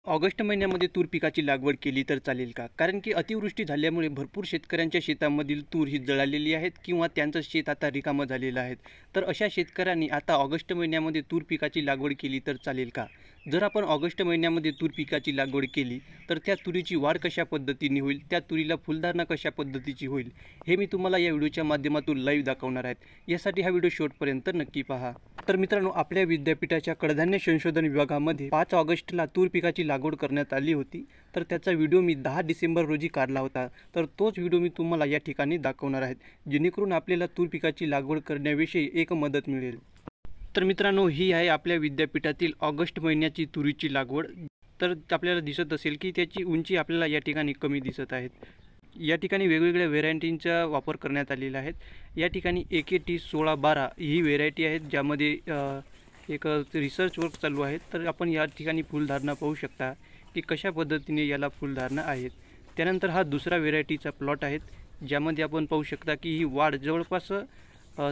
August महिन्यामध्ये तूर पिकाची लागवड केली तर चालेल का? कारण की अतिवृष्टी झाल्यामुळे भरपूर शेतकऱ्यांच्या शेतामधील तूर ही जळालेली आहेत किंवा त्यांचं शेत आता रिकामं झालेलं आहे. तर अशा शेतकऱ्यांनी आता ऑगस्ट महिन्यामध्ये तूर पिकाची लागवड केली तर चालेल का? जर आपण ऑगस्ट महिन्यामध्ये तूर पिकाची लागवड केली तर त्या तुरीची वाढ कशा पद्धतीने होईल, त्या तुरीला फुलधारणा कशा पद्धतीची होईल, हे मी तुम्हाला या व्हिडिओच्या माध्यमातून लाईव्ह दाखवणार आहेत. यासाठी हा व्हिडिओ शेवटपर्यंत नक्की पहा. तर मित्रांनो, आपल्या विद्यापीठाच्या कडधान्य संशोधन विभागामध्ये 5 ऑगस्टला तूर पिकाची लागवड करण्यात आली होती. तर त्याचा व्हिडिओ मी 10 डिसेंबर रोजी काढला होता. तर तोच व्हिडिओ मी तुम्हाला या ठिकाणी दाखवणार आहे, जेणेकरून आपल्याला तूर पिकाची लागवड करण्याविषयी एक मदत मिळेल. तर मित्रांनो, ही आहे आपल्या विद्यापीठातील ऑगस्ट महिन्याची तुरीची लागवड. तर आपल्याला दिसत असेल की त्याची उंची आपल्याला या ठिकाणी कमी दिसत आहेत. या ठिकाणी वेगवेगळ्या व्हेरायटींचा वापर करण्यात आलेला आहे. या ठिकाणी AKT 1612 ही व्हेरायटी आहेत, ज्यामध्ये एक रिसर्च वर्क चालू आहे. तर आपण या ठिकाणी फुलधारणा पाहू शकता की कशा पद्धतीने याला फुलधारणा आहेत. त्यानंतर हा दुसरा व्हेरायटीचा प्लॉट आहे, ज्यामध्ये आपण पाहू शकता की ही वाढ जवळपास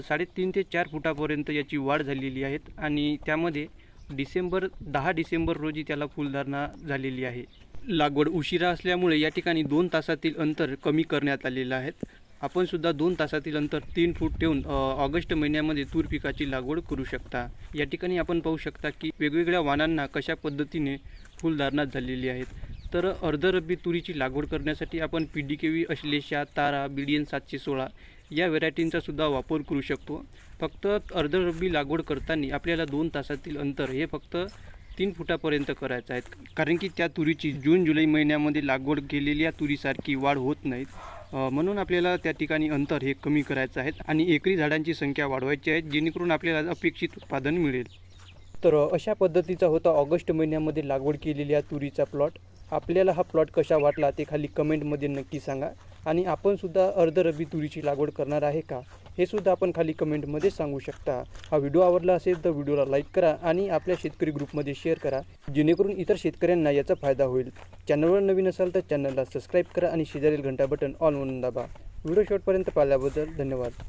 3.5 ते 4 फुटापर्यंत याची वाढ झालेली आहे आणि त्यामध्ये 10 डिसेंबर रोजी त्याला फुलधारणा झालेली आहे. लागवड उशिरा असल्यामुळे या ठिकाणी 2 तासातील अंतर कमी करण्यात आलेलं आहे. आपण सुद्धा 2 तासातील अंतर 3 फूट ठेवून ऑगस्ट महिन्यामध्ये तूर पिकाची लागवड करू शकता. या ठिकाणी आपण पाहू शकता की वेगवेगळ्या वाणांना कशा पद्धतीने फुलधारणा झालेली आहे. तर अर्धरब्बी तुरीची लागवड करण्यासाठी आपण PDKV, अश्लेषा, तारा, BDN 716 या व्हेरायटींचा सुद्धा वापर करू शकतो. फक्त अर्धरब्बी लागवड करताना आपल्याला 2 तासातील अंतर हे फक्त 3 फुटापर्यंत करायचं आहे. कारण की त्या तुरीची जून-जुलै महिन्यामध्ये लागवड केलेल्या तुरीसारखी वाढ होत नाहीत. म्हणून आपल्याला त्या ठिकाणी अंतर हे कमी करायचं आहे आणि एकरी झाडांची संख्या वाढवायची आहे, जेणेकरून आपल्याला अपेक्षित उत्पादन मिळेल. तर अशा पद्धतीचा होता ऑगस्ट महिन्यामध्ये लागवड केलेल्या तुरीचा प्लॉट. आपल्याला हा प्लॉट कसा वाटला ते खाली कमेंटमध्ये नक्की सांगा. आणि आपण सुद्धा अर्धरब्बी तुरीची लागवड करणार आहे का, हे सुद्धा आपण खाली कमेंटमध्ये सांगू शकता. हा व्हिडिओ आवडला असेल तर व्हिडिओला लाईक करा आणि आपल्या शेतकरी ग्रुपमध्ये शेअर करा, जेणेकरून इतर शेतकऱ्यांना याचा फायदा होईल. चॅनलवर नवीन असाल तर चॅनलला सबस्क्राईब करा आणि शेजारील घंटा बटन ऑल म्हणून दाबा. व्हिडिओ शेवटपर्यंत पाहिल्याबद्दल धन्यवाद.